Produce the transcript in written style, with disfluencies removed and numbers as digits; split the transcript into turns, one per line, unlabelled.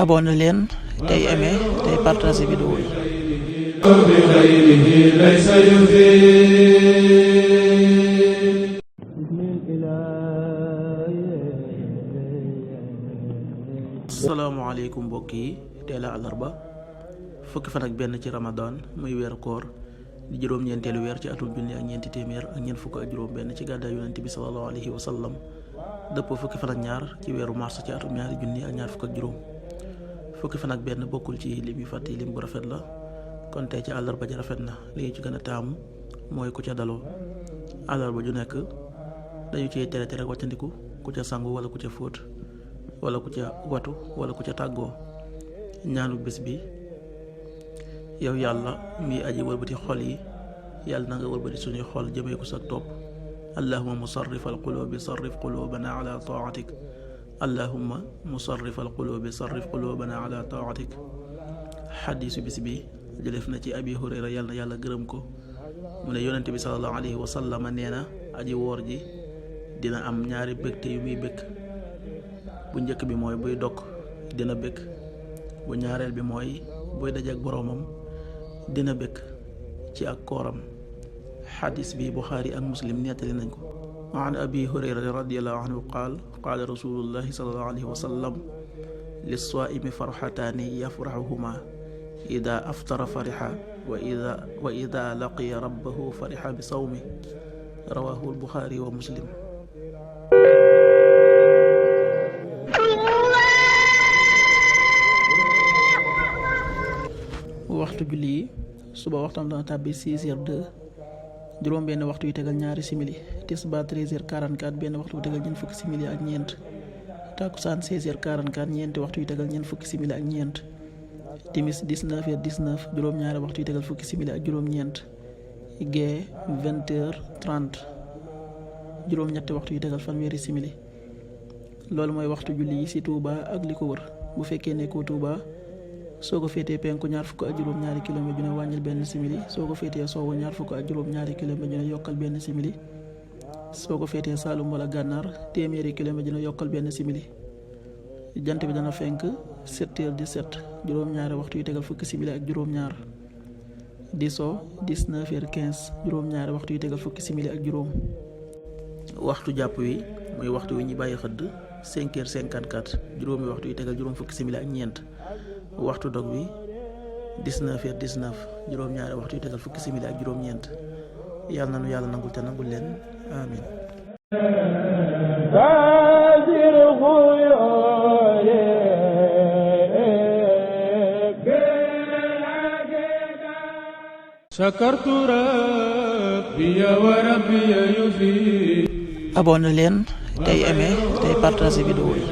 abonné leen tey aimé tey partagé vidéo yi. asalaamaaleykum mbokk yi, tey la àllarba fukki fan ak benn ci ramadan muy weeru koor di juróom-ñeenteelu weer ci atum junni ak ñeenti téeméer ak ñeent fukk ak juróom benn ci gàddaay yonent bi sallallahu alayhi wa sallam dëppoo fukki fan ak ñaar ci weeru mars ci atum ñaari junni ak ñaar fukk ak juróom. fukki fan ak benn bokkul ci lim yu fàtte lim bu rafet la, kon tey ci àllarba ji rafet na. li ñu ci gën a taamu mooy ku ca daloo. àllarba ju nekk dañu ciy tere wàccandiku ku ca sangu wala ku ca fóot wala ku ca watu wala ku ca tàggoo. ñaanu bés bi: yow yàlla mi aji wëlbati xol yi, yàlla na nga wëlbati suñuy xol jëmee ko sa topp. allahumma musarrif al qulubi sarrif qulubana ala taatik. allahumma musarrif al qulubi sarrif qulubana ala taatik. xadiisu bis bi jëlef na ci abi hurayra yàlla na yàlla gërëm ko, mu ne yonente bi sallallahu alayhi wa sallam nee na aji woor ji dina am ñaari bégte yu muy bég. bu njëkk bi mooy buy dog dina bég, bu ñaareel bi mooy buy dajeek boroomam dina bég ci ak kooram. xadis bi buxaari ak muslim nettali nañ ko. an abi hurayrata radiallahu anhu qaal qaala rasulullahi sallallahu alayhi wa sallam lissaa'imi farxataani yafraxuhuma ida aftara farixa wa ida laqiya rabbahu farixa bi sawmi. rawahu albuxaari wa muslim. waxtu julli yi: suba waxtam dana tàbbi 6h02 juróom benn waxtu yu tegal ñaari simili. tisbaar 13h44 benn waxtu yu tegal ñeent fukki simili ak ñeent. takkusaan 16h44 ñeenti waxtu yu tegal ñeent fukki simili ak ñeent. timis 19h19 juróom ñaari waxtu yu tegal fukki simili ak juróom ñeent. gee 20h30 juróom ñetti waxtu yu tegal fanweeri simili. loolu mooy waxtu julli yi ci Touba ak li ko wër. bu fekkee nekkoo Touba, soo ko féetee penku ñaar fukk ak juróom ñaari kilomètre ju ne wàññil benn simili. soo ko féetee sowwu ñaar fukk ak juróom ñaari kilomètre ju ne yokkal benn simili. soo ko féetee Saalum wala Gànnaar téeméeri kilomètre ju ne yokkal benn simili. jant bi dana fenk 7h17 juróom ñaari waxtu yu tegal fukki simili ak juróom ñaar. di so 19h15 juróom ñaari waxtu yu tegal fukki simili ak juróom. waxtu jàpp wi muy waxtu wi ñu bàyyi xëdd 5h54 juróomi waxtu yu tegal juróom fukki simili ak ñeent. waxtu dog bi 19h19 juróom ñaari waxtu yu tegal fukki simili ak juróom ñeent. yàlla na nu yàlla nangul te nangul leen amin. abonné leen tey aimé tey partagé vidéo yi.